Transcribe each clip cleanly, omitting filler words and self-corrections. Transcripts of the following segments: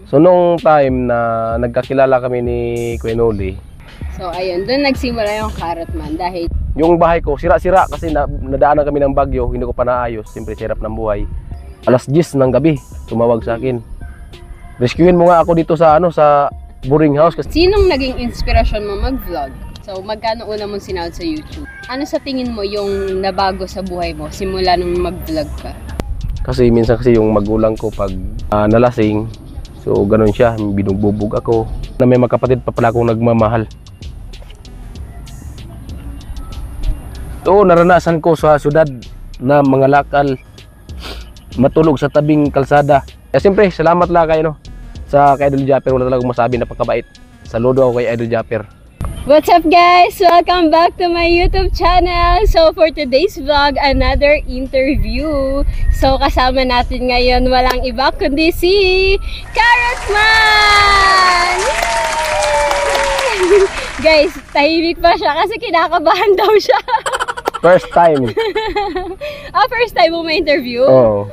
So nung time na nagkakilala kami ni Kuya Noli, So ayun, doon nagsimula yung Carrot Man dahil yung bahay ko sira-sira kasi nadaanan kami ng bagyo, hindi ko pa naayos, siyempre sirap ng buhay. Alas 10 ng gabi, tumawag sa akin. Rescuein mo nga ako dito sa sa boarding house kasi sinong naging inspirasyon mo mag-vlog? So magkano una mong sinahod sa YouTube? Ano sa tingin mo yung nabago sa buhay mo simula nung mag-vlog ka? kasi minsan kasi yung magulang ko pag nalasing, so ganun siya, binugbubog ako. Na may magkapatid pa pala akong nagmamahal. So naranasan ko sa syudad na mga lakal, matulog sa tabing kalsada. Siyempre, salamat lang kayo sa kay Idol Japper, wala talagang masabi, napakabait. Saludo ako kay Idol Japper. What's up guys? Welcome back to my YouTube channel. So for today's vlog, another interview. So kasama natin ngayon walang iba kundi si Carrot Man! Guys, tahimik pa siya kasi kinakabahan daw siya. First time. First time mo ma-interview? Oo.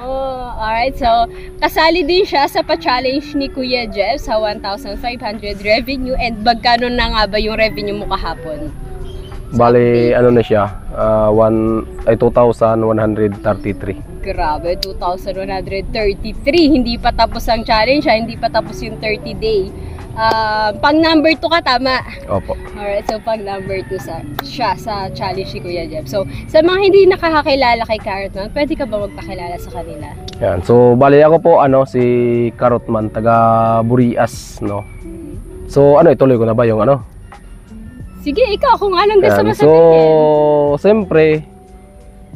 Oh, alright. So, kasali din siya sa pa-challenge ni Kuya Jeff sa 1,500 revenue. And magkano na nga ba yung revenue mo kahapon? Bali, ano na siya, 2,133. Grabe, 2,133. Hindi pa tapos ang challenge, hindi pa tapos yung 30-day. Pang number 2 ka, tama? Opo. Alright, so pang number 2 siya sa challenge ni Kuya Jeff. So, sa mga hindi nakakakilala kay Carrot Man, pwede ka ba magpakilala sa kanila? Yan. So, bali ako po, si Carrot Man, taga Burias, no? So, ituloy ko na ba yung Sige, ikaw, kung anong gusto mo So, sabihin. siyempre,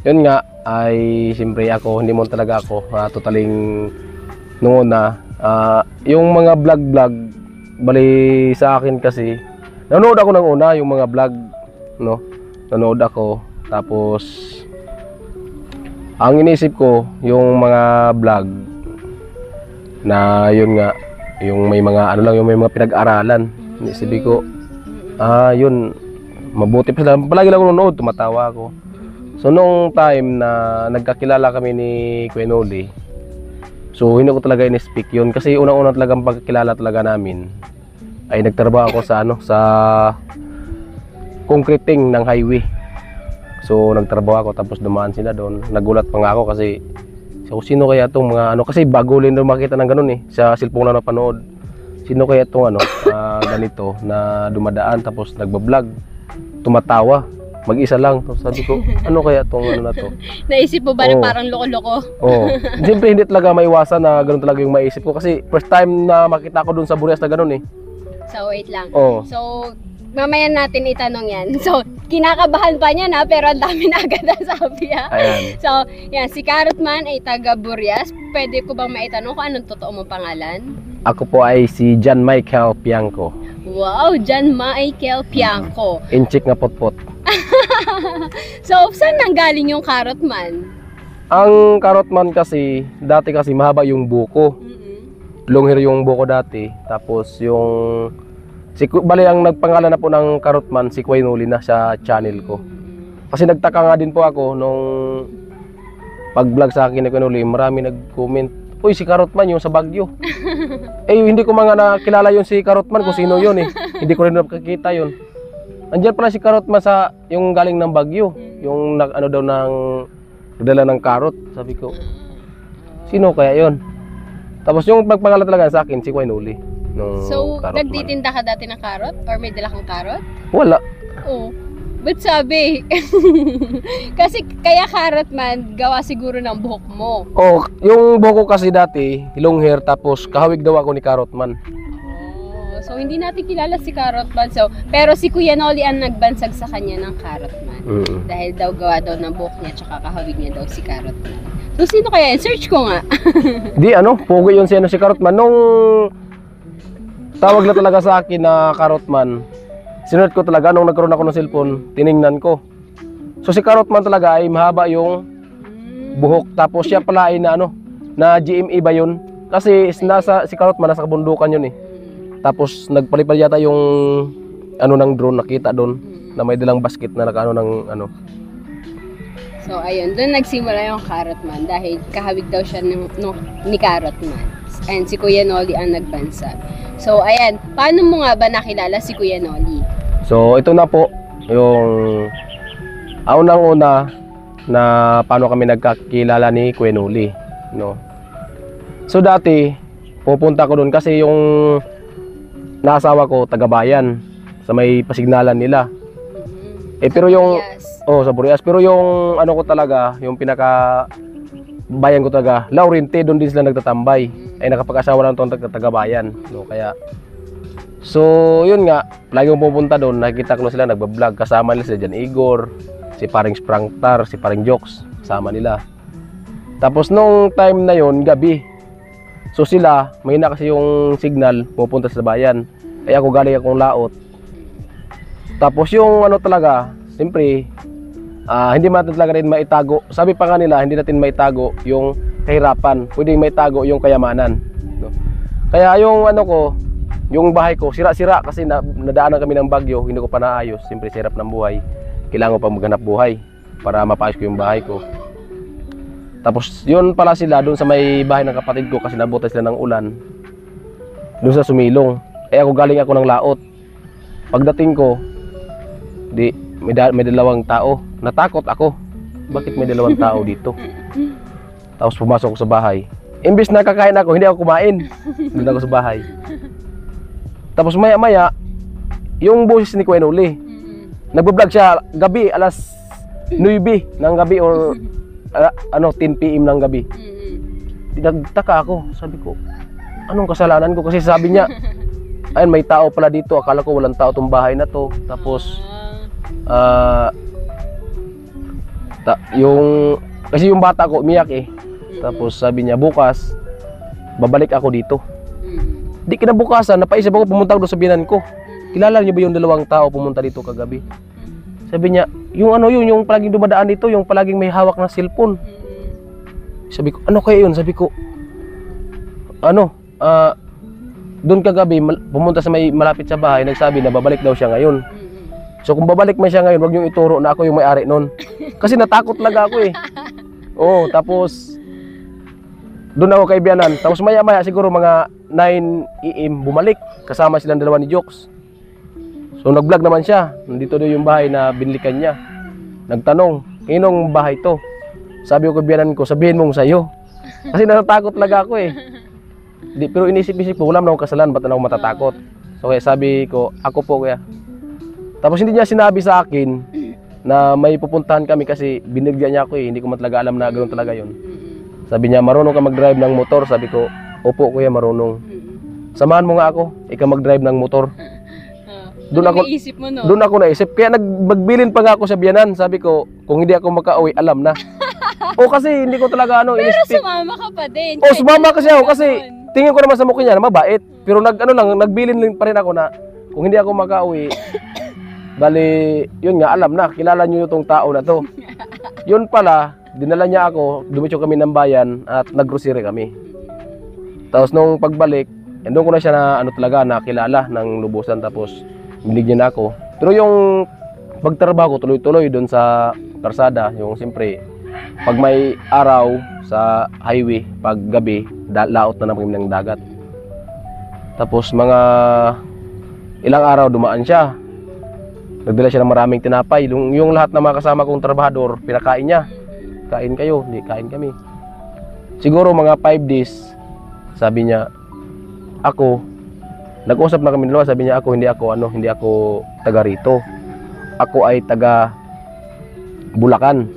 yun nga, ay siyempre ako, hindi mo talaga ako, totaling noon na, yung mga vlog, bali sa akin kasi, nanood ako ng una, yung mga vlog, no? Nanood ako, tapos, ang inisip ko, yung mga vlog, na yun nga, yung may mga, yung may mga pinag-aralan, inisip ko, yun, mabuti pa sila, palagi lang ako nanood, tumatawa ako. So, nung time na nagkakilala kami ni Kuya Noli, so hindi ko talaga in-speak yun kasi unang-unang talagang pagkakilala talaga namin ay nagtrabaho ako sa sa concreting ng highway. So nagtrabaho ako tapos dumaan sila doon. Nagulat pa nga ako kasi so, sino kaya itong mga kasi bago rin daw makita ng ganun sa cellphone na napanood. Sino kaya itong ganito na dumadaan tapos nagbablog, tumatawa. Mag-isa lang. So, sabi ko, ano kaya itong na to? Naisip mo ba na parang loko-loko? Oo. Siyempre hindi talaga maiwasan na ganun talaga yung maisip ko. Kasi first time na makita ko dun sa Burias na ganun So wait lang. Oo. So, mamaya natin itanong yan. So, kinakabahan pa niya pero ang dami na agad ang sabi Ayan. So, yan, si Carrot Man ay taga Burias. Pwede ko bang maitanong kung anong totoo mong pangalan? Ako po ay si John Michael Piangco. Wow, John Michael Piangco. Inchik nga potpot. So, saan nanggaling yung Carrot Man? Ang Carrot Man kasi, dati kasi mahaba yung buko. Long hair yung buko dati. Tapos yung bali ang nagpangalan na po ng Carrot Man si Kuya Noli na sa channel ko. Kasi nagtaka nga din po ako nung pag-vlog sa akin ni Kuya Noli, marami nag-comment, "Uy, si Carrot Man yung sa Baguio." Hindi ko mga nakilala yun si Carrot Man kung sino yun Hindi ko rin nakakita yun. Andiyan pala si Carrot Man sa yung galing ng Baguio, yung daw ng nagdala ng carrot. Sabi ko, sino kaya yun? Tapos yung pagpangalan talaga sa akin si Kuya Noli. So, nagtitinda ka dati ng carrot or may dala kang carrot? Wala. Oo. Ba't sabi? Kasi kaya Carrot Man, gawa siguro ng buhok mo. Oh, yung buhok ko kasi dati, long hair, tapos kahawig daw ako ni Carrot Man. So, hindi natin kilala si Carrot Man. So, pero si Kuya Noli ang nagbansag sa kanya ng Carrot Man. Dahil daw gawa daw ng buhok niya tsaka kahawig niya daw si Carrot Man. So, sino kaya yun? Search ko nga. Di pogi yun si Carrot Man. Nung tawag na talaga sa akin na Carrot Man, sinulat ko talaga nung nagkaroon ako ng cellphone, tiningnan ko. So si Carrot Man talaga ay mahaba yung buhok. Tapos siya pala ay na GMA ba yun? Kasi si Carrot Man nasa kabundukan yun Tapos nagpalipad yata yung ng drone, nakita doon na may dalang basket na nakaano ng So ayun, doon nagsimula yung Carrot Man dahil kahawig daw siya ni Carrot Man. and si Kuya Noli ang nagbansa. So, ayan, paano mo nga ba nakilala si Kuya Noli? So, ito na po yung unang-una na paano kami nagkakilala ni Kuya Noli, no? So, dati pupunta ko doon kasi yung naasawa ko taga-bayan sa may pasignalan nila. Pero yung sa Burias, pero yung ano ko talaga, yung pinaka bayan ko talaga, Laurente, doon din sila nagtatambay. Ay nakapag-asawa lang tong taga-bayan, no? Kaya so yun nga, lagi kong pupunta doon, nakikita ko sila nagba-vlog, kasama nila si Jan Igor, si Paring Sprangtar, si Paring Jokes, kasama nila. Tapos nung time na yun, gabi. So sila, may na kasi yung signal pupunta sa bayan. Kaya ako galing akong laot. Tapos yung ano talaga, siyempre, hindi natin talaga rin maitago. Sabi pa nga nila, hindi natin maitago yung kahirapan. Pwedeng maitago yung kayamanan, no? Kaya yung ano ko, yung bahay ko, sira-sira kasi nadaanan kami ng bagyo, hindi ko pa naayos. Siyempre, sirap ng buhay. Kailangan ko pa maghanap buhay para mapaayos ko yung bahay ko. Tapos, yun pala sila doon sa may bahay ng kapatid ko kasi nabutas sila ng ulan. Doon sa Sumilong. Ako galing ako ng laot. Pagdating ko, may dalawang tao. Natakot ako. Bakit may dalawang tao dito? Tapos pumasok ko sa bahay. Imbis na kakain ako, hindi ako kumain. Doon ako sa bahay. Tapos maya-maya, yung boses ni Kuya Noli. Nagbablog siya gabi, alas 9 ng gabi or 10 PM ng gabi. Nagtaka ako. Sabi ko, anong kasalanan ko? Kasi sabi niya, ayun, may tao pala dito. Akala ko walang tao tong bahay na to. Tapos kasi yung bata ko umiyak eh. Tapos sabi niya, bukas babalik ako dito. Di kinabukasan, napaisip ako, pumunta ako doon sa biyanan ko. Kilala niyo ba yung dalawang tao pumunta dito kagabi? Sabi niya, yung palaging dumadaan dito, yung palaging may hawak na cellphone. Sabi ko, ano kaya yun? Sabi ko, doon kagabi, pumunta sa may malapit sa bahay, nagsabi na babalik daw siya ngayon. So kung babalik man siya ngayon, wag niyong ituro na ako yung may-ari nun. Kasi natakot talaga ako eh. Tapos doon ako kay biyanan. Tapos maya-maya siguro mga 9 AM bumalik. Kasama silang dalawa ni Jokes. So nag-vlog naman siya. Nandito daw yung bahay na binilikan niya. Nagtanong, inong bahay to? Sabi ko kay biyanan ko, sabihin mong sayo. Kasi natatakot talaga ako eh. Pero inisip-isip ko, wala na akong kasalanan, ba't na ako matatakot? So kaya sabi ko, ako po kuya. Tapos hindi niya sinabi sa akin na may pupuntahan kami kasi binigyan niya ako eh. Hindi ko man talaga alam na ganoon talaga yun. Sabi niya, marunong ka mag-drive ng motor. Sabi ko, opo kuya, marunong. Samahan mo nga ako, ikaw mag-drive ng motor. Doon ako naisip. Kaya magbilin pa nga ako sa biyanan. Sabi ko, kung hindi ako makauwi, alam na. Kasi hindi ko talaga Pero sumama ka pa din. Sumama kasi ako kasi tingin ko naman sa mukha niya na mabait. Pero nagbilin pa rin ako na kung hindi ako makauwi, bali, yun nga, alam na, kilala nyo itong tao na to. Yun pala, dinala niya ako, dumitso kami ng bayan at nag-grocery kami. Tapos nung pagbalik, doon ko na siya na nakilala ng lubusan, tapos binigyan na ako. Pero yung pagtrabaho ko tuloy-tuloy doon sa karsada, yung siyempre, pag may araw sa highway, pag gabi, laot na kami ng dagat. Tapos mga ilang araw dumaan siya. Nagdala siya ng maraming tinapay. Yung lahat ng mga kasama kong trabahador, pinakain niya. Kain kayo, hindi kain kami. Siguro mga 5 days, sabi niya, nag-usap na kami dalawa, sabi niya hindi ako taga rito. Ako ay taga Bulacan.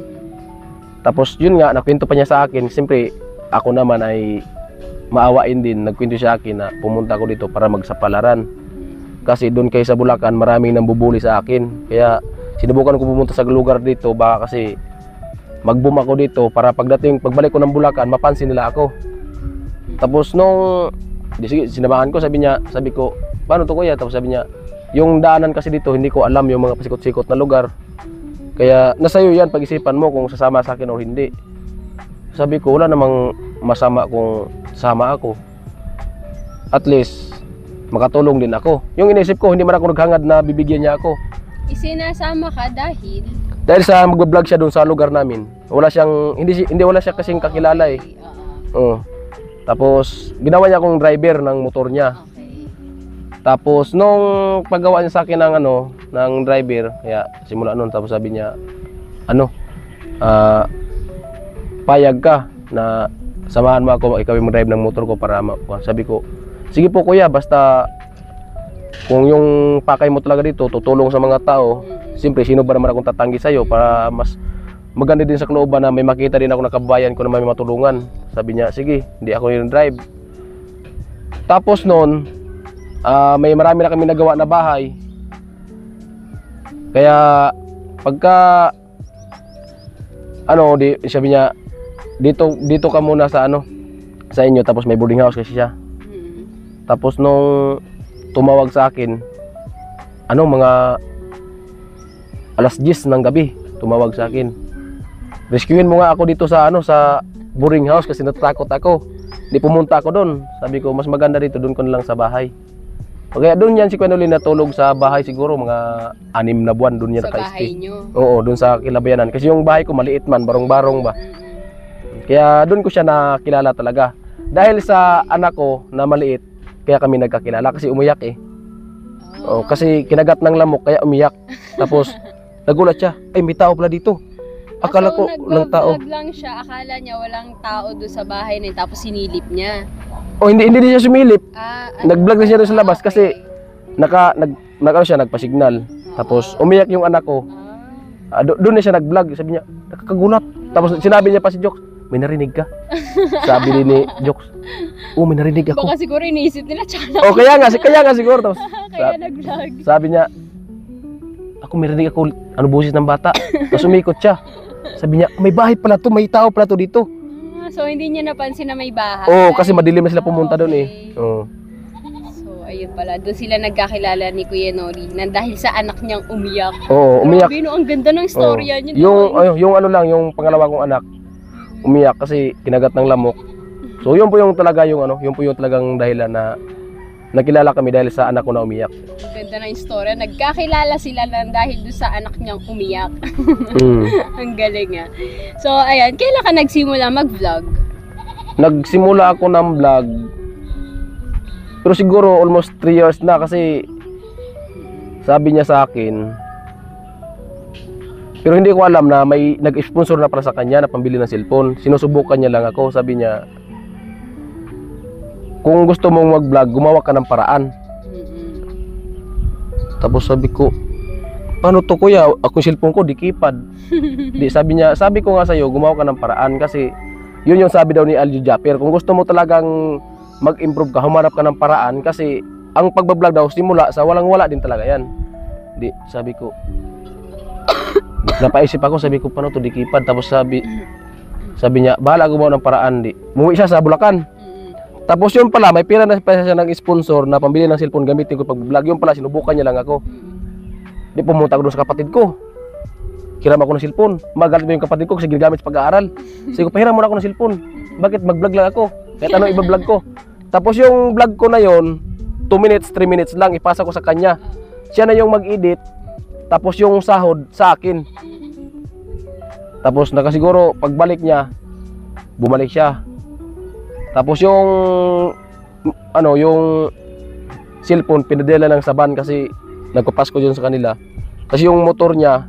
Tapos yun nga, nakwento pa niya sa akin. Siyempre, ako naman ay maawain din. Nagkwento siya sa akin na pumunta ako dito para magsapalaran. Kasi doon kayo sa Bulacan, maraming nambubuli sa akin. Kaya sinubukan ko pumunta sa lugar dito, baka kasi mag-boom ako dito para pagbalik ko ng Bulacan, mapansin nila ako. Tapos sinamahan ko, sabi ko, paano to kuya? Tapos sabi niya, yung daanan kasi dito, hindi ko alam yung mga pasikot-sikot na lugar. Kaya nasa iyo yan, pag-isipan mo kung sasama sa akin o hindi. Sabi ko, wala namang masama kung sama ako. At least, makatulong din ako. Yung inisip ko, hindi man ako naghangad na bibigyan niya ako. Isinasama ka dahil sa magbablog siya doon sa lugar namin. Wala siya kasing kakilala eh. Tapos ginawa niya akong driver ng motor niya. Okay. Tapos nung paggawa niya sa akin ng ng driver, kaya simula noon tapos sabi niya payag ka na samahan mo ako, ikaw yung mag-drive ng motor ko para sabi ko, sige po kuya, basta kung yung pakay mo talaga dito tutulong sa mga tao, siyempre sino ba naman akong tatanggi sa'yo para mas maganda din sa kalooban na may makita din ako na kabayan ko na may matulungan. Sabi niya, sige, hindi ako yung drive. Tapos noon, may marami na kami nagawa na bahay. Kaya pagka sabi niya, dito ka muna sa sa inyo, tapos may boarding house kasi siya. Tapos nung tumawag sa akin, mga alas 10 ng gabi, tumawag sa akin. Rescuein mo nga ako dito sa sa boarding house kasi natatakot ako. Di pumunta ako doon. Sabi ko, mas maganda dito, doon ko na lang sa bahay. Kaya doon yan si Kuya Noli natulog sa bahay siguro mga 6 na buwan doon yan Sa bahay naka-stay. nyo? Oo, doon sa Kilabayanan. Kasi yung bahay ko maliit man, barong-barong ba. Kaya doon ko siya nakilala talaga. Dahil sa anak ko na maliit, kaya kami nagkakilala kasi umiyak eh. Oo, kasi kinagat ng lamok kaya umiyak. Tapos nagulat siya, ay may tao pala dito. Akala ko lang tao. Nag-vlog lang siya, akala niya walang tao doon sa bahay na yun, tapos sinilip niya. Oh, hindi din siya sumilip. Nag-vlog na siya doon sa labas kasi nagpa-signal. Tapos umiyak yung anak ko. Doon na siya nag-vlog. Sabi niya, nakakagulat. Tapos sinabi niya pa si Jokes, may narinig ka? Sabi din ni Jokes, oh, may narinig ako. Baka siguro iniisip nila, tsaka Oh, kaya nga siguro. Tapos kaya nag-vlog. sabi niya, ako may narinig ako, busis ng bata. Tapos umikot siya. Sabi niya, may bahay pala to, may tao pala to dito. So hindi niya napansin na may bahay. Oo, kasi madilim na sila pumunta doon eh. Oo. So ayun pala, doon sila nagkakilala ni Kuya Noli na dahil sa anak niyang umiyak. Oo, umiyak. Grabe, no, ang ganda ng storya niya. Yung pangalawa kong anak, umiyak kasi kinagat ng lamok. So yun po yung talagang dahilan na nakilala kami dahil sa anak ko na umiyak. Ang ganda ng istorya. Nagkakilala sila lang dahil doon sa anak niyang umiyak. Ang galing nga. So, ayan. Kailan ka nagsimula mag-vlog? Nagsimula ako ng vlog, pero siguro almost 3 years na kasi sabi niya sa akin, pero hindi ko alam na may nag-sponsor na para sa kanya na pambili ng cellphone. Sinusubukan niya lang ako. Sabi niya, kung gusto mong mag-vlog, gumawa ka ng paraan. Tapos sabi ko, paano to kuya? Ako yung cellphone ko, di keypad. Sabi ko nga sa'yo, gumawa ka ng paraan kasi yun yung sabi daw ni Aljo Japper. Kung gusto mo talagang mag-improve ka, humarap ka ng paraan kasi ang pagbablog daw, simula sa walang-wala din talaga yan. Sabi ko, napaisip ako, sabi ko, paano to, di keypad? Tapos sabi niya, bahala gumawa ng paraan. Umuwi siya sa Bulacan. Tapos yun pala, may pera na siya ng sponsor na pambili ng cellphone gamitin ko pag-vlog. Yun pala, sinubukan niya lang ako. Pumunta ko doon sa kapatid ko. Hiram ako ng cellphone. Magalit mo yung kapatid ko kasi ginagamit sa pag-aaral. Sabi ko, pahiram mo na ako ng cellphone. Bakit? Mag-vlog lang ako. Kahit ano iba-vlog ko. Tapos yung vlog ko na yon, 2 minutes, 3 minutes lang, ipasa ko sa kanya. Siya na yung mag-edit. Tapos yung sahod sa akin. Tapos nakasiguro, pagbalik niya, bumalik siya. Tapos yung cellphone pinadala lang sa van kasi nagpapasko dyan sa kanila. Kasi yung motor niya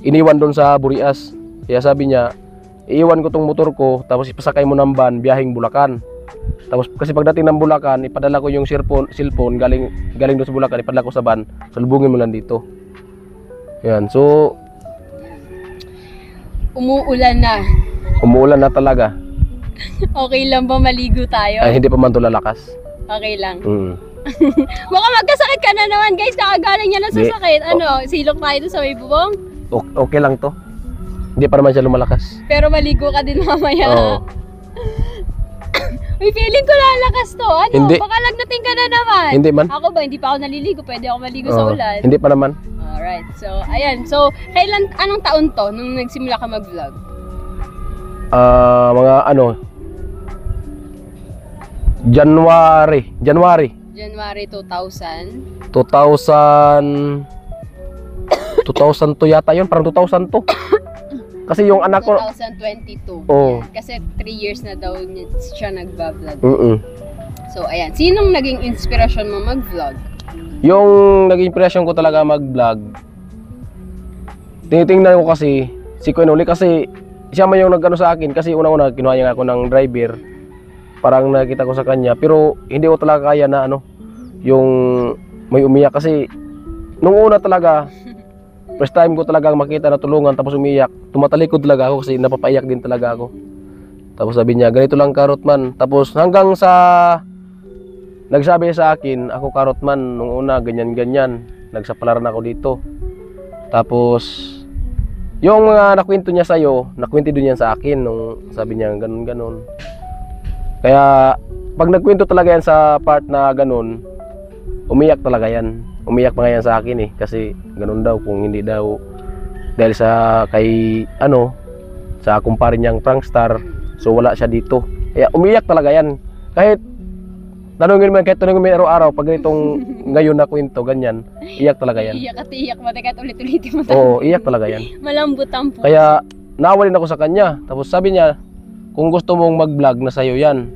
iniwan doon sa Burias. Kaya sabi niya, iiwan ko tong motor ko tapos ipasakay mo ng van biyaheng Bulacan. Tapos kasi pagdating ng Bulacan, ipadala ko yung cellphone galing doon sa Bulacan, ipadala ko sa van. Salubungin mo lang dito. Yan. So umuulan na. Umuulan na talaga. Okay lang ba maligo tayo? Ay, hindi pa man to lalakas. Okay lang. Baka magkasakit ka na naman, guys. Nakagaling niya na sa sakit. Silok tayo doon sa may bubong? Okay lang to. Hindi pa naman siya lumalakas. Pero maligo ka din mamaya. Oo. May feeling ko lalakas to. Hindi. Baka lagnating ka na naman. Hindi man. Ako ba, hindi pa ako naliligo. Pwede ako maligo sa ulan. Hindi pa naman. Alright. So, ayan. So, anong taon to nung nagsimula ka mag-vlog? Mga January 2000? 2002 yata yun, parang 2002. Kasi yung anak ko, 2022. Oo. Yan. Kasi 3 years na daw siya nagba-vlog. So, ayan. Sinong naging inspirasyon mo mag-vlog? yung naging impression ko talaga mag-vlog, tinitingnan ko kasi si Kuya Noli kasi siya man yung nag-ano sa akin kasi unang-una kinuha niya ako ng driver. Parang nakita ko sa kanya pero hindi ko talaga kaya na ano yung may umiyak kasi nung una talaga first time ko talaga makita na tulungan tapos umiyak. Tumatalikod talaga ako kasi napapaiyak din talaga ako. Tapos sabi niya, ganito lang Karotman. Tapos hanggang sa nagsabi sa akin, ako Karotman nung una ganyan-ganyan. Nagsapalaran ako dito. Tapos yung mga nakwento niya sa'yo, nakwento din yan sa akin nung sabi niya ganun-ganun. Kaya pag nagkwento talaga yan sa part na ganun, umiyak talaga yan. Umiyak pa nga yan sa akin eh. Kasi ganun daw kung hindi daw dahil sa kay ano sa kumpare niyang prankster, so wala siya dito. Kaya umiyak talaga yan. Kahit tanungin mo araw-araw pag ganitong ngayon na kwento ganyan, iyak talaga yan. Iyak at iyak mo, teka ulit-ulitin mo. Oo, iyak talaga yan. Malambot ang puso. Kaya nawalin ako sa kanya. Tapos sabi niya, kung gusto mong mag-vlog na sa'yo yan.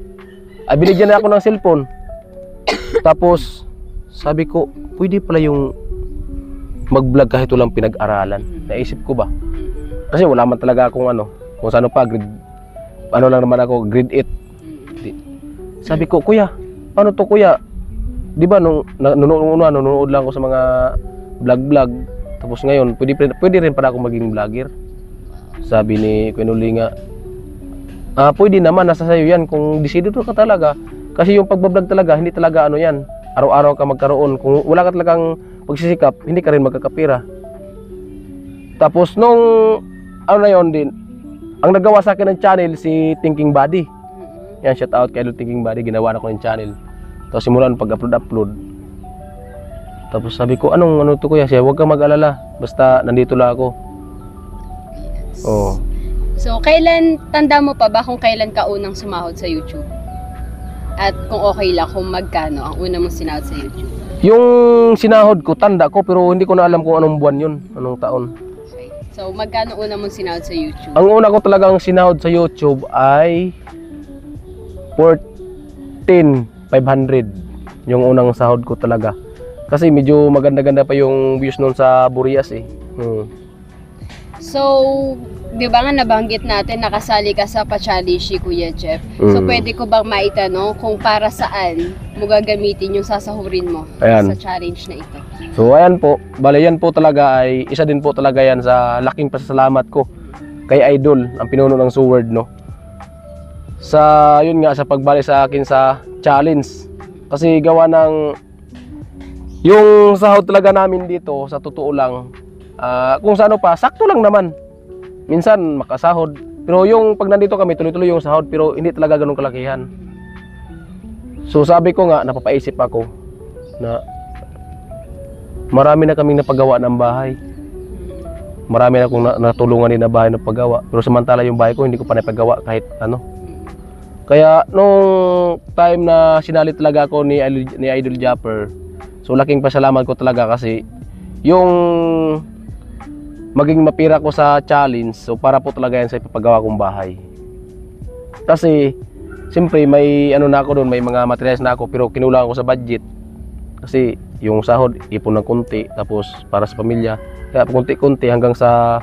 Ay, binigyan na ako ng cellphone. Tapos sabi ko, pwede pala yung mag-vlog kahit walang pinag-aralan. Naisip ko ba? Kasi wala man talaga akong ano, kung saan pa, ano lang naman ako, grade 8. Sabi ko, kuya, paano to kuya? Di ba nung nanonood lang ako sa mga vlog-vlog. Tapos ngayon, pwede rin pala ako maging vlogger. Sabi ni Kuya Noli nga, pwede naman, nasa sayo yan kung decidido ka talaga. Kasi yung pagbablog talaga, hindi talaga ano yan. Araw-araw ka magkaroon. Kung wala ka talagang pagsisikap, hindi ka rin magkakapira. Tapos nung ano na yun din, ang nagawa sa akin ng channel si Thinking Body. Yan, shout out kay Thinking Body, ginawa na ko ng channel. Tapos simulan pag-upload. Tapos sabi ko, ano to kuya? Siya, huwag kang mag-alala. Basta nandito lang ako. Yes. Oo. So, tanda mo pa ba kung kailan ka unang sumahod sa YouTube? At kung okay lang, kung magkano ang una mong sinahod sa YouTube? Yung sinahod ko, tanda ko, pero hindi ko na alam kung anong buwan yun, anong taon. Okay. So, magkano una mong sinahod sa YouTube? Ang una ko talagang sinahod sa YouTube ay 14,500. Yung unang sahod ko talaga. Kasi medyo maganda-ganda pa yung views nun sa Burias eh. So, di ba nga nabanggit natin nakasali ka sa pa-challenge si Kuya Jeff. So, pwede ko bang maitanong kung para saan mo gagamitin yung sasahurin mo sa challenge na ito? So, ayan po. Bale, yan po talaga ay isa din po talaga yan sa laking pasasalamat ko kay Idol, ang pinuno ng Sword, no? Sa, yun nga, sa pagbali sa akin sa challenge. Kasi gawa ng yung sahod talaga namin dito, sa totoo lang, kung sa ano pa, sakto lang naman. Minsan makasahod. Pero yung pag nandito kami, tuloy-tuloy yung sahod, pero hindi talaga ganun kalakihan. So sabi ko nga, napapaisip ako na marami na kaming napagawa ng bahay. Marami na akong natulungan din na bahay na paggawa. Pero samantala yung bahay ko, hindi ko pa napagawa kahit ano. Kaya nung time na sinali talaga ako ni Idol Japper, so laking pasalamat ko talaga kasi yung maging mapira ko sa challenge, so para po talaga yan sa ipapagawa kong bahay. Kasi siyempre may ano na ako doon, may mga materials na ako, pero kinulangan ko sa budget. Kasi yung sahod ipon ng konti, tapos para sa pamilya, kaya konti-konti hanggang sa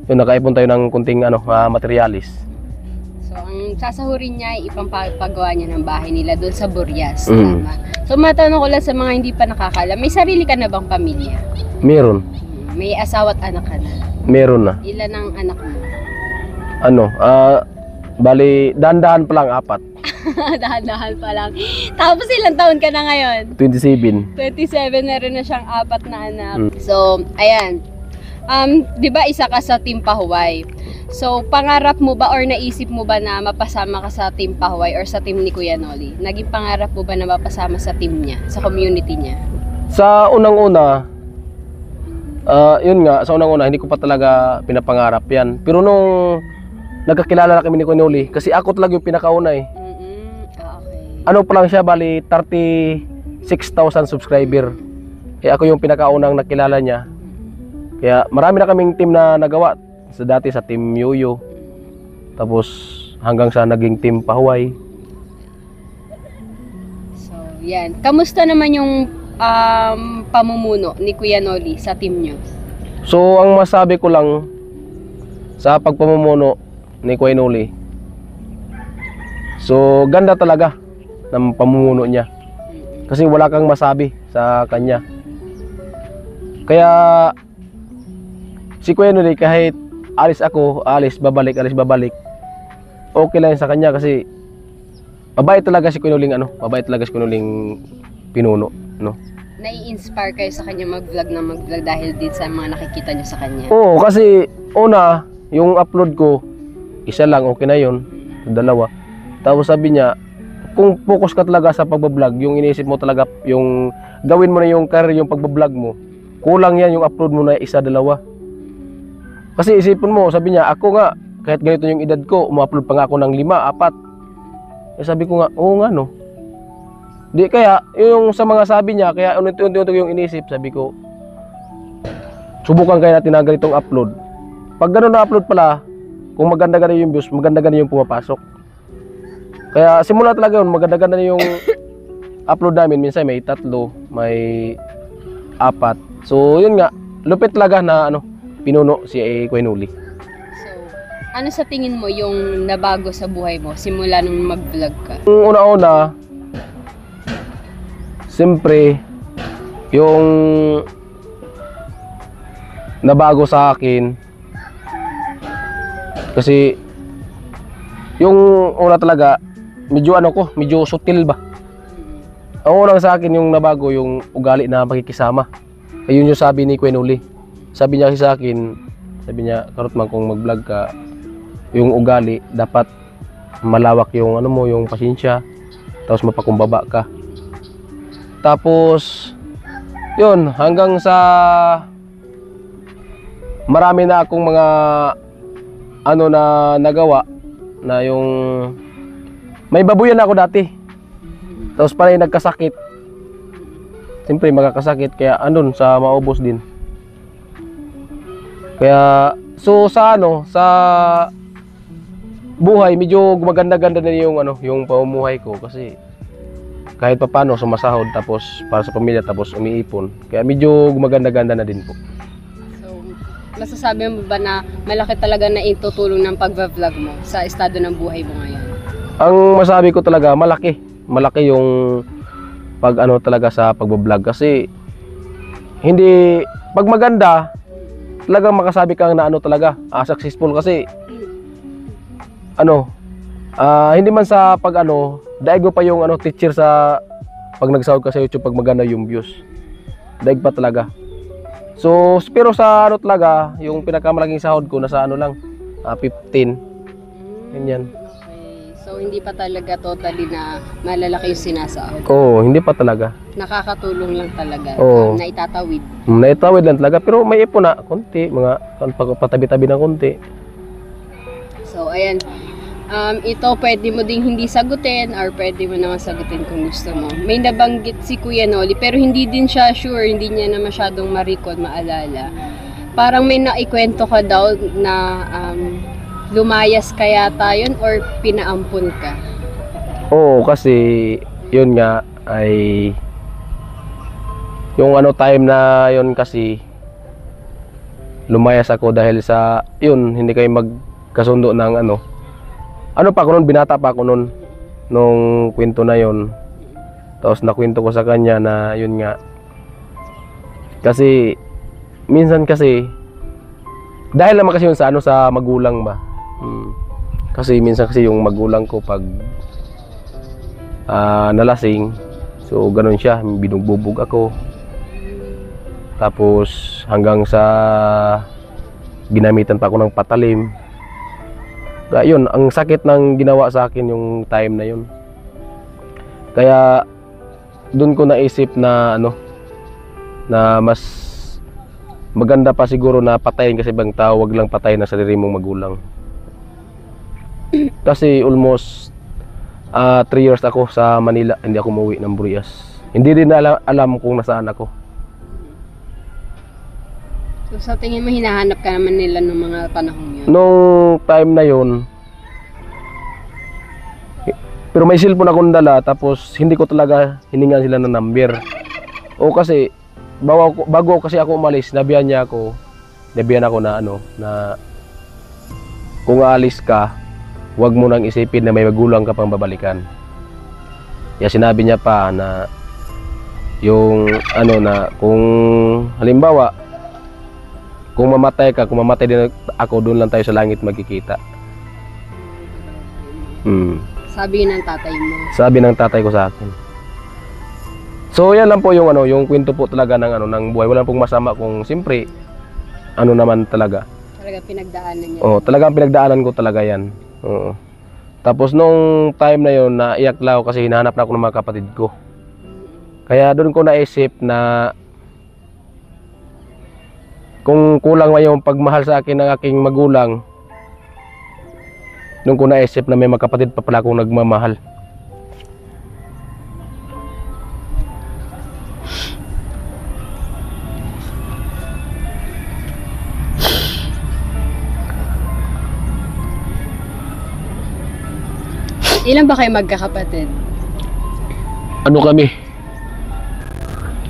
yun, nakaipon tayo ng konting ano, materialis. So ang sasahurin niya ay ipapagawa niya ng bahay nila doon sa Burias. Mm. Tama. So matanong ko lang sa mga hindi pa nakakaalam, may sarili ka na bang pamilya? Meron. May asawa at anak ka na? Meron na. Ilan ang anak mo? Ano, bali, dahan-dahan pa lang 4. Dahan-dahan pa lang. Tapos ilang taon ka na ngayon? 27. 27, meron na siyang 4 na anak. So, ayan. Di ba isa ka sa Team Pahuway? So, pangarap mo ba or naisip mo ba na mapasama ka sa Team Pahuway or sa team ni Kuya Noli? Naging pangarap mo ba na mapasama sa team niya, sa community niya? Sa unang-una, yun nga, sa unang-una, hindi ko pa talaga pinapangarap yan. Pero nung nagkakilala na kami ni Kuya Noli, kasi ako talaga yung pinakauna eh. Okay. Ano pa lang siya, bali 36,000 subscriber. Kaya ako yung pinakaunang nakilala niya. Kaya marami na kaming team na nagawa. sa dati sa Team Yoyo. Tapos hanggang sa naging Team Pahuay. So, yan. Kamusta naman yung pamumuno ni Kuya Noli sa team nyo? So ang masabi ko lang sa pagpamumuno ni Kuya Noli, so ganda talaga ng pamumuno niya. Kasi wala kang masabi sa kanya. Kaya si Kuya Noli kahit alis ako, alis babalik, okay lang sa kanya kasi mabait talaga si Kuya Noling mabait talaga si Kuya Noling pinuno, no? Nai-inspire kayo sa kanya mag-vlog dahil din sa mga nakikita nyo sa kanya? Oo, kasi una, yung upload ko, isa lang, okay na yun, dalawa. Tapos sabi niya, kung focus ka talaga sa pagbablog, yung iniisip mo talaga, yung gawin mo na yung career, yung pagbablog mo, kulang yan yung upload mo na isa, dalawa. Kasi isipin mo, sabi niya, ako nga, kahit ganito yung edad ko, uma-upload pa nga ako ng 5, 4. Sabi ko nga, oo nga no. Di kaya, yung sa mga sabi niya, kaya unti-unti yung inisip, sabi ko, subukan kaya natin na ganitong upload. Pag gano'n na upload pala, kung maganda-ganda yung views, maganda-ganda yung pumapasok. Kaya simula talaga yun, maganda-ganda yung upload namin. Minsan may 3, may 4. So yun nga, lupit talaga na pinuno si Kuya Noli. So, ano sa tingin mo yung nabago sa buhay mo simula nung mag-vlog ka? Yung una-una, siyempre, yung nabago sa akin, kasi yung una talaga, medyo sutil ba? Ang unang sa akin yung nabago, yung ugali na pakikisama. Ayun yung sabi ni Kuya Noli. Sabi niya sa akin, sabi niya, Karotman, kung mag-vlog ka, yung ugali, dapat malawak yung yung pasensya, tapos mapakumbaba ka. Tapos yun, hanggang sa marami na akong mga na nagawa na yung may babuyan ako dati. Tapos panay nagkasakit. Siyempre magkakasakit kaya andun sa maubos din. Kaya so sa sa buhay medyo gumaganda-ganda na yung pamumuhay ko kasi kahit papaano sumasahod tapos para sa pamilya tapos umiipon. Kaya medyo gumaganda-ganda na din po. So, masasabi mo ba na malaki talaga na itutulong ng pagva-vlog mo sa estado ng buhay mo ngayon? Ang masabi ko talaga malaki yung pag talaga sa pagba-vlog kasi hindi pag maganda talagang makasabi kang na talaga successful kasi hindi man sa pag daig mo pa yung teacher sa pag nagsahod ka sa YouTube pag maganda yung views. Daig pa talaga. So, pero sa talaga, yung pinakamalaking sahod ko nasa lang, 15. Ganyan. Okay. So, hindi pa talaga totally na malalaki yung sinasahod. Oo, hindi pa talaga. Nakakatulong lang talaga. Oo. Naitatawid. Naitawid lang talaga, pero may ipon na konti, mga patabi-tabi ng konti. So, ayan. Ito pwede mo ding hindi sagutin or pwede mo naman sagutin kung gusto mo. May nabanggit si Kuya Noli pero hindi din siya sure, hindi niya na masyadong ma-recall, maalala. Parang may naikwento ka daw na lumayas ka yata yun or pinaampun ka. Oo, kasi yun nga ay yung time na yun kasi lumayas ako dahil sa yun, hindi kayo magkasundo ng pa ako nun, binata pa ako nun nung kwento na yon. Tapos nakwento ko sa kanya na yun nga kasi minsan kasi dahil naman kasi yun sa sa magulang ba. Kasi minsan kasi yung magulang ko pag nalasing, so ganun siya, binugbubog ako. Tapos hanggang sa ginamitan pa ako ng patalim. Kaya yun, ang sakit ng ginawa sa akin yung time na yun. Kaya doon ko naisip na na mas maganda pa siguro na patayin kasi ibang tao, wag lang patayin na sarili mong magulang. Kasi almost 3 years ako sa Manila, hindi ako umuwi ng Burias. Hindi din alam kung nasaan ako. So sa tingin mo, hinahanap ka naman nila ng mga panahong yun? Nung time na yun, pero may cellphone akong dala, tapos hindi ko talaga hiningan sila ng number. O kasi, bago kasi ako umalis, nabihan ako na na kung aalis ka, huwag mo nang isipin na may magulang ka pang babalikan. Kaya sinabi niya pa na yung na kung halimbawa kung mamatay din ako, doon lang tayo sa langit magkikita. Sabi ng tatay mo. Sabi ng tatay ko sa akin. So yan lang po yung yung kwento po talaga ng ng buhay. Wala pong masama kung siyempre naman talaga. Talaga pinagdaanan niya. Oh, talagang pinagdaanan ko talaga yan. Oo. Tapos nung time na yon, naiyak lang ako kasi hinahanap na ako ng mga kapatid ko. Kaya doon ko naisip na kung kulang man yung pagmahal sa akin ng aking magulang, doon ko naisip na may mga kapatid pa pala akong nagmamahal. Ilan ba kayo magkakapatid? Ano kami?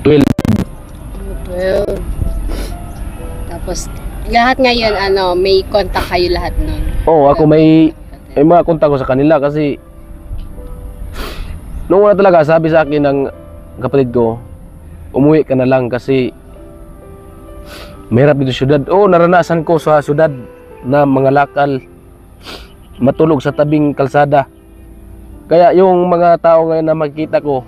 12. 12. Tapos, lahat ngayon, may contact kayo lahat nun? Oo, ako may mga kontak ko sa kanila kasi nung una talaga sabi sa akin ng kapatid ko, umuwi ka na lang kasi mahirap dito sa syudad. Oo, naranasan ko sa syudad na mga lakal, matulog sa tabing kalsada. Kaya yung mga tao ngayon na makikita ko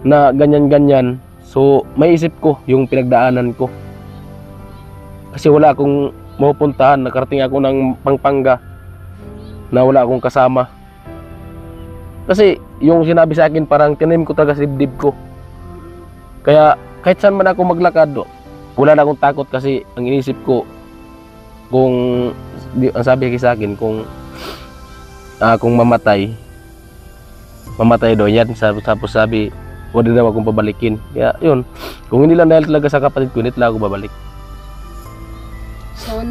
na ganyan-ganyan, so may isip ko yung pinagdaanan ko. Kasi wala akong mapupuntahan, nakarating ako ng Pampanga na wala akong kasama. Kasi yung sinabi sa akin parang tinanim ko talaga sa dibdib ko. Kaya kahit saan man ako maglakad, wala na akong takot kasi ang inisip ko kung ang sabi sa akin kung mamatay daw yan. Tapos sabi, wala na akong pabalikin. Kaya yun, kung hindi lang dahil talaga sa kapatid ko, hindi talaga ako babalik. So,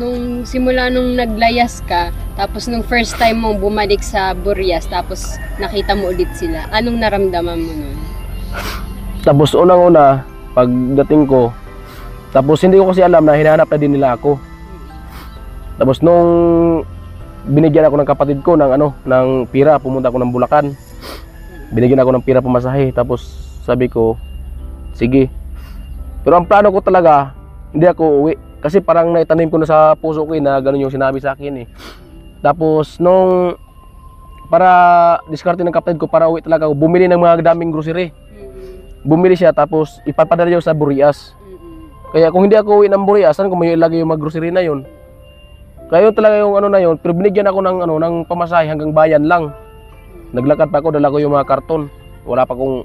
simula nung naglayas ka, tapos nung first time mong bumalik sa Burias, tapos nakita mo ulit sila, anong naramdaman mo nun? Tapos unang-una, pagdating ko, tapos hindi ko kasi alam na hinahanap na din nila ako. Tapos nung binigyan ako ng kapatid ko ng pira, pumunta ako ng Bulacan. Binigyan ako ng pira pamasahe, tapos sabi ko, sige. Pero ang plano ko talaga, hindi ako uwi. Kasi parang naitanim ko na sa puso ko na ganun yung sinabi sa akin . Tapos para diskarte ng kapatid ko para uwi talaga ako, bumili ng mga daming grocery. Bumili siya tapos ipapadala niya sa Burias. Kaya kung hindi ako uwi ng Burias, saan ko may ilagay yung mga grocery na yun? Kaya yun talaga yung na yun, pero binigyan ako ng pamasahe hanggang bayan lang. Naglakad pa ako, dala ko yung mga karton. Wala akong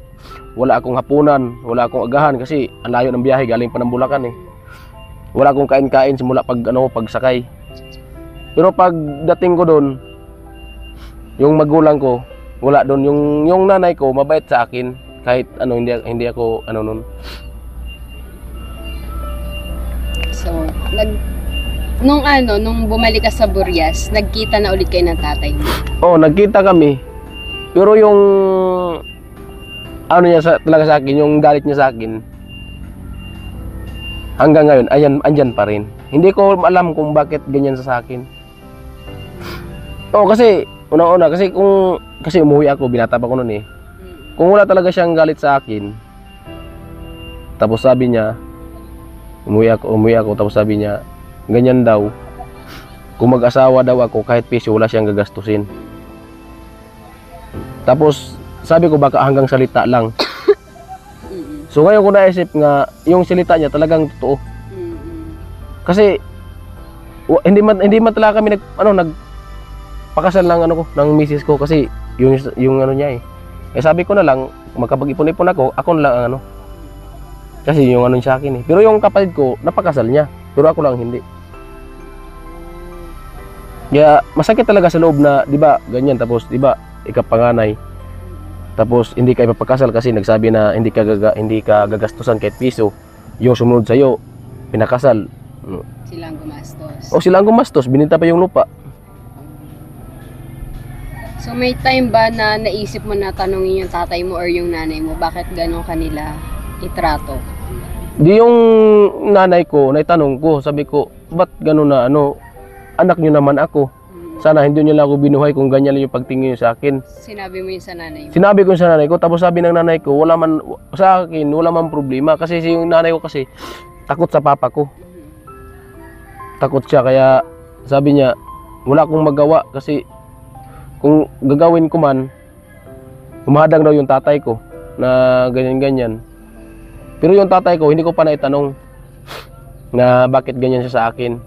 hapunan, wala akong agahan kasi ang layo ng biyahe, galing pa ng Bulacan . Wala akong kain-kain simula pagsakay. Pero pagdating ko doon, yung magulang ko, wala doon. Yung nanay ko, mabait sa akin. Kahit hindi ako nun. So, nung bumalik ka sa Burias, nagkita na ulit kayo ng tatay mo? Oo, nagkita kami. Pero yung niya talaga sa akin, yung galit niya sa akin, hanggang ngayon, andyan pa rin. Hindi ko alam kung bakit ganyan sa akin. Oo, kasi una-una, kasi umuwi ako, binata pa ko noon . Kung wala talaga siyang galit sa akin, tapos sabi niya, umuwi ako, tapos sabi niya, ganyan daw, kung mag-asawa daw ako, kahit piso, wala siyang gagastusin. Tapos, sabi ko baka hanggang salita lang. So ngayon ko naisip nga, yung salita niya talagang totoo. Kasi hindi man talaga kami nagpakasal ng misis ko kasi yung niya . Eh sabi ko na lang, magkapag-ipon-ipon ako na lang ang kasi yung sa akin . Pero yung kapatid ko, napakasal niya, pero ako lang hindi. Kaya masakit talaga sa loob na, 'di ba? Ganyan, tapos 'di ba, ikapanganay. Tapos hindi ka ipapakasal kasi nagsabi na hindi ka gagastusan kahit piso. Yung sumunod sa iyo, pinakasal. Silang gumastos. O sila ang gumastos, bininta pa yung lupa. So may time ba na naisip mo na tanongin yung tatay mo or yung nanay mo, bakit gano'n kanila itrato? Di yung nanay ko, naitanong ko, sabi ko, ba't gano'n na anak nyo naman ako. Sana hindi nyo lang ako binuhay kung ganyan lang yung pagtingin nyo sa akin. Sinabi mo yun sa nanay mo? Sinabi ko sa nanay ko, tapos sabi ng nanay ko, sa akin, wala man problema. Kasi yung nanay ko kasi, takot sa papa ko. Takot siya, kaya sabi niya, wala akong magawa kasi kung gagawin ko man, humahadang daw yung tatay ko na ganyan-ganyan. Pero yung tatay ko, hindi ko pa naitanong na bakit ganyan siya sa akin.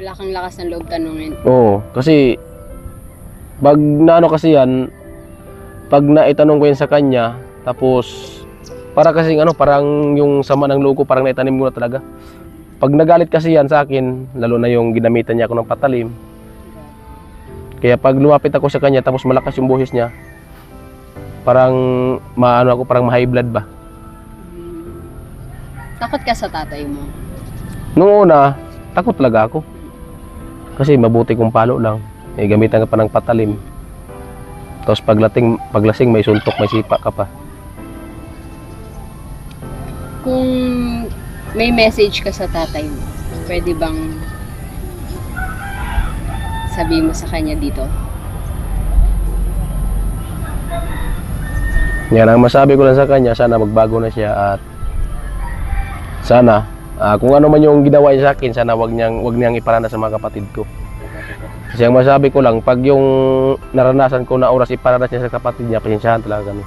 Wala kang lakas ng loob tanungin. Oo, kasi pag naano kasi yan, pag naitanong ko yan sa kanya, tapos para kasi parang yung sama ng loob ko, parang naitanim ko na talaga. Pag nagalit kasi yan sa akin, lalo na yung ginamitan niya ako ng patalim. Kaya pag lumapit ako sa kanya, tapos malakas yung boses niya, parang parang ma-high blood ba. Takot ka sa tatay mo? Nung una, takot talaga ako. Kasi mabuti kong palo lang. Gamitan ka pa ng patalim. Tapos paglasing may suntok, may sipa ka pa. Kung may message ka sa tatay mo, pwede bang sabihin mo sa kanya dito? Yan ang masabi ko lang sa kanya, sana magbago na siya at sana kung ano man yung ginawa niya sa akin, sana wag niyang iparana sa mga kapatid ko. Kasi ang masabi ko lang, pag yung naranasan ko na oras iparana niya sa kapatid niya, pasensyahan talaga kami.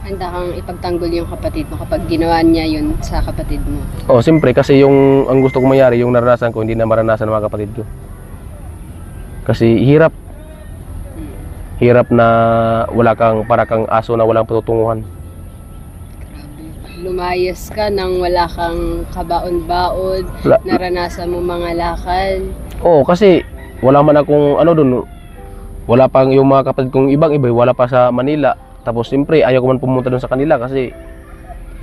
Handa kang ipagtanggol yung kapatid mo kapag ginawa niya yun sa kapatid mo? Oh, siyempre kasi ang gusto kong mayari, yung naranasan ko, hindi na maranasan ng mga kapatid ko. Kasi hirap. Hirap na para kang aso na walang patutunguhan. Lumayas ka nang wala kang kabaon-baon, naranasan mo mga lakad. Oo, kasi wala man akong doon. Wala pang yung mga kapatid kong ibang-iba, wala pa sa Manila. Tapos siyempre ayaw ko man pumunta doon sa kanila kasi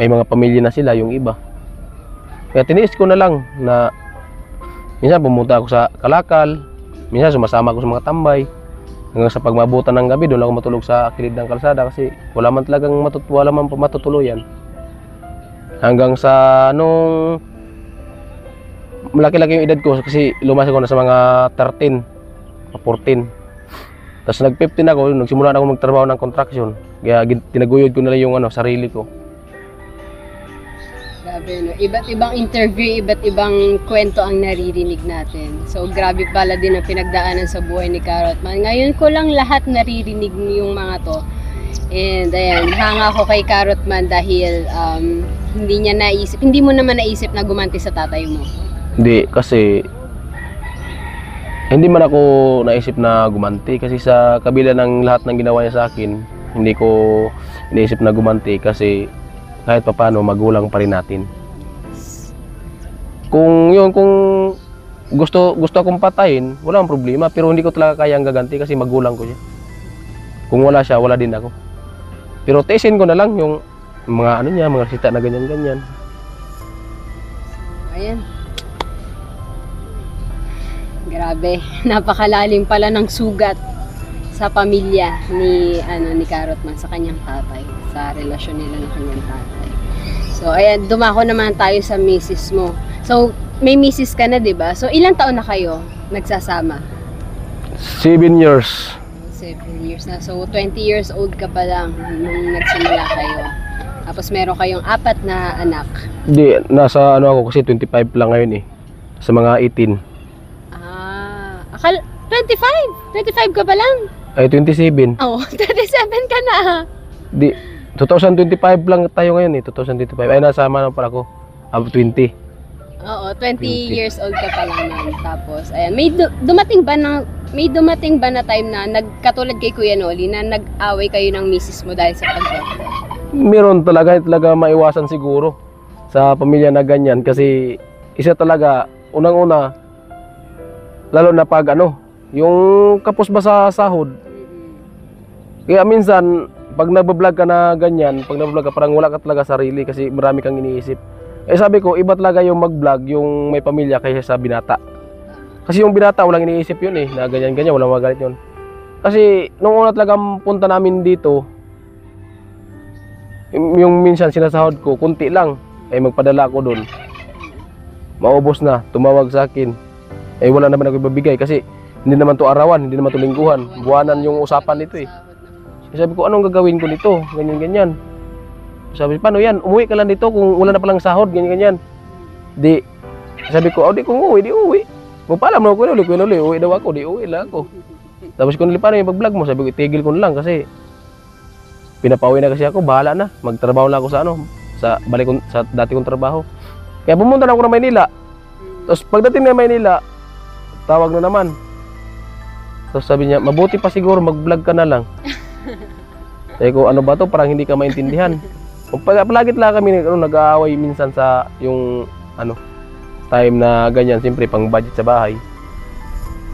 may mga pamilya na sila yung iba. Kaya tiniis ko na lang na minsan pumunta ako sa Kalakal, minsan sumasama ako sa mga tambay. Hanggang sa pagmabutan ng gabi, doon ako matulog sa kilid ng kalsada kasi wala man talagang matutuluyan. Hanggang sa nung malaki-laki yung edad ko kasi lumasa ko na sa mga 13, 14. Tapos nag-15 ako, nagsimula na ako magtrabaho ng construction. Kaya tinaguyod ko na lang yung sarili ko. Grabe, no? Iba't ibang interview, iba't ibang kwento ang naririnig natin. So grabe pala din ang pinagdaanan sa buhay ni Carrotman. Ngayon ko lang lahat naririnig yung mga to. And ayan, hanga ako kay Carrotman dahil hindi mo naman naisip na gumanti sa tatay mo. Hindi, kasi hindi man ako naisip na gumanti kasi sa kabila ng lahat ng ginawa niya sa akin, hindi ko naisip na gumanti kasi kahit papaano magulang pa rin natin. Kung gusto akong patayin, wala akong problema, pero hindi ko talaga kayang gaganti kasi magulang ko siya. Kung wala siya, wala din ako. Pero tiisin ko na lang yung mga mga resita na ganyan-ganyan. Ayan. Grabe, napakalalim pala ng sugat sa pamilya ni Carrotman sa kanyang tatay, sa relasyon nila ng kanyang tatay. So ayan, dumako naman tayo sa misis mo. So may misis ka na, 'di ba? So ilang taon na kayo nagsasama? 7 years. 7 years na. So 20 years old ka pa lang nung nagsimula kayo. Tapos meron kayong 4 na anak. Hindi, nasa ako kasi 25 lang ngayon eh. Sa mga 18. Akala 25 ka pa lang. Ay 27. Oh, 27 ka na. Di 2025 lang tayo ngayon eh, 2025. Ay nasama na pala ako. 20. Oo, 20 years old ka pa lang nun. Tapos ayan, may dumating ba na time na katulad kay Kuya Noli na nag-away kayo ng misis mo dahil sa pagbabago? Meron talaga maiwasan siguro sa pamilya na ganyan kasi isa talaga unang-una lalo na pag yung kapos ba sa sahod. Kaya minsan pag nagbablog ka na ganyan, pag nagbablog ka parang wala ka talaga sarili kasi marami kang iniisip. Eh sabi ko, iba talaga yung mag-vlog, yung may pamilya kaysa sa binata. Kasi yung binata, walang iniisip yun eh, na ganyan-ganyan, walang magalit yun. Kasi nung una talagang punta namin dito, yung minsan sinasahod ko, kunti lang, ay magpadala ko doon. Maubos na, tumawag sa akin. Eh wala naman ako ibabigay kasi hindi naman to arawan, hindi naman to lingguhan. Buwanan yung usapan nito eh. Sabi ko, anong gagawin ko nito? Ganyan-ganyan. Sabi, paano yan? Umuwi ka lang dito kung wala na palang sahod, ganyan-ganyan. Di, sabi ko, di kung uwi, di uwi. Magpaalam na ako, uwi daw ako, di uwi lang ako. Tapos kung paano yung pag-vlog mo, sabi ko, itigil ko na lang kasi pinapauwi na kasi ako, bahala na. Magtrabaho lang ako sa balik ko, sa dati kong trabaho. Kaya pumunta na ako ng Maynila. Tapos pagdating na Maynila, tawag na naman. Tapos sabi niya, mabuti pa siguro mag-vlog ka na lang. Sabi ko, ano ba to? Parang hindi ka maintindihan. Palagit lang kami nag-aaway minsan sa yung time na ganyan, siyempre pang budget sa bahay.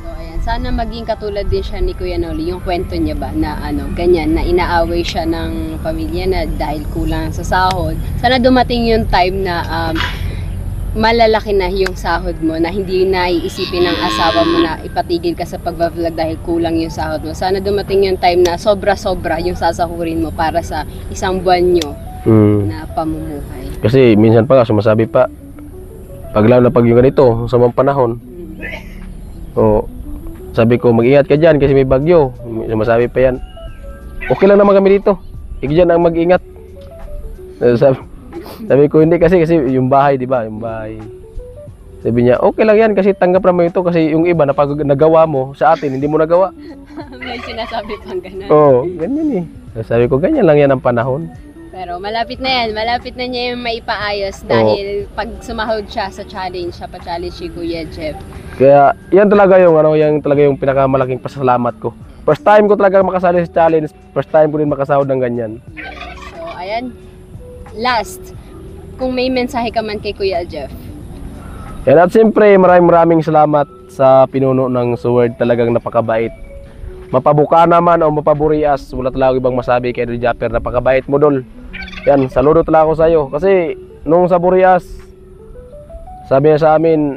So ayan, sana maging katulad din siya ni Kuya Noli, yung kwento niya ba na ganyan, na inaaway siya ng pamilya na dahil kulang sa sahod. Sana dumating yung time na malalaki na yung sahod mo, na hindi na iisipin ng asawa mo na ipatigil ka sa pag-vlog dahil kulang yung sahod mo. Sana dumating yung time na sobra-sobra yung sasahurin mo para sa isang buwan nyo na pamumuhay. Kasi minsan pa nga sumasabi pa, pag lalo na pag yung ganito, sa mga panahon, sabi ko, mag-ingat ka dyan kasi may bagyo. Sumasabi pa yan, okay lang naman kami dito, ikaw dyan ang mag-ingat. Sabi ko, hindi kasi yung bahay, di ba? Yung bahay. Sabi niya, okay lang yan kasi tanggap naman ito kasi yung iba na pag nagawa mo sa atin, hindi mo nagawa. May sinasabi pang ganun. Oo, ganyan eh. Sabi ko, ganyan lang yan ang panahon. Pero malapit na yan, malapit na niya yung maipaayos dahil pag sumahod siya sa challenge, siya pa-challenge si Kuya Jeff. Kaya yan talaga yung yan talaga yung pinakamalaking pasasalamat ko. First time ko talaga makasali sa challenge, first time ko din makasahod ng ganyan. So ayan, last, kung may mensahe ka man kay Kuya Jeff. Yan, at siyempre maraming salamat sa pinuno ng Sword, talagang napakabait. Mapabuka naman o mapaburias, wala talaga ibang masabi kay Idol Japper, napakabait mo dol. Yan, saludo talaga ako sa iyo kasi nung sa Burias, sabi niya sa amin,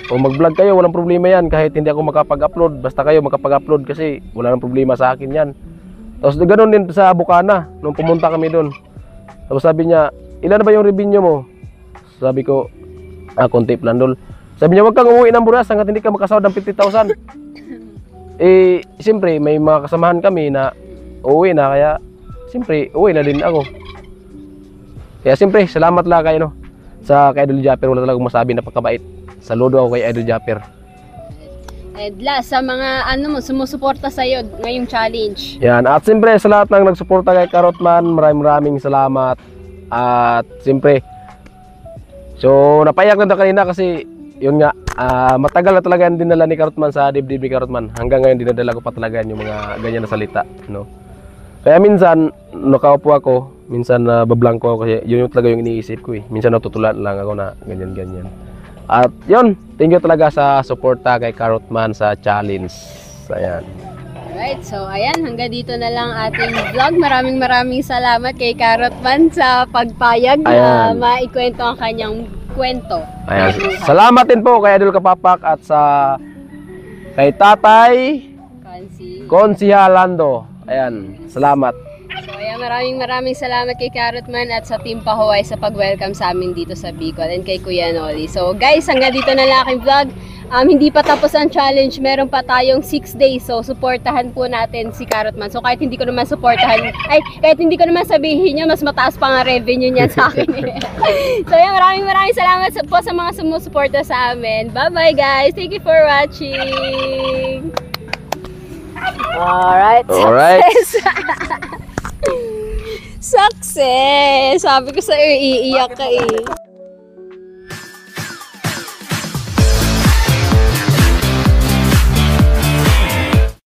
mag-vlog kayo, walang problema yan kahit hindi ako makapag-upload, basta kayo makapag-upload kasi wala nang problema sa akin yan. Tapos ganoon din sa Bukana, nung pumunta kami doon. Tapos sabi niya, ilan na ba yung revenue mo? Sabi ko, konti lang dol. Sabi niya, wag kang umuwi ng Burias hanggat hindi ka makasahod ng 50,000. Eh, siyempre may mga kasamahan kami na uuwi na, kaya siyempre uwi na din ako. Kaya siyempre, salamat lang kayo sa kay Idol Japper, wala talagang masabi, napakabait. Saludo ako kay Idol Japper. And last, sa mga sumusuporta sa iyo ngayong challenge. Yan, at siyempre sa lahat ng nagsuporta kay Karotman, maraming salamat. At siyempre, so napaiyak na kanina kasi yun nga, matagal na talaga yung dinala ni Karotman sa dibdib ni Karotman. Hanggang ngayon dinadala ko pa talaga yung mga ganyan na salita, Kaya minsan nakaupo ako, minsan bablangko ako kasi yun yung talaga yung iniisip ko eh. Minsan natutulan lang ako na ganyan. At yun, thank you talaga sa suporta kay Karotman sa challenge. Ayan. Alright, so ayan, hanggang dito na lang ating vlog. Maraming salamat kay Karotman sa pagpayag na maikwento ang kanyang kwento. Ayan. Salamat din po kay Idol Kapapak at kay Tatay Konsi Halando. Ayan, salamat. So ayan, maraming salamat kay Karotman at sa Team Pahuway sa pag-welcome sa amin dito sa Bicol and kay Kuya Noli. So guys, hanggang dito na lang aking vlog. Hindi pa tapos ang challenge, meron pa tayong 6 days. So supportahan po natin si Karotman. So kahit hindi ko naman kahit hindi ko naman sabihin niya, mas mataas pa nga revenue niya sa akin. So ayan, maraming salamat po sa mga sumusuporta sa amin. Bye-bye guys. Thank you for watching. Alright. Success! Sabi ko sa'yo, iiyak ka eh.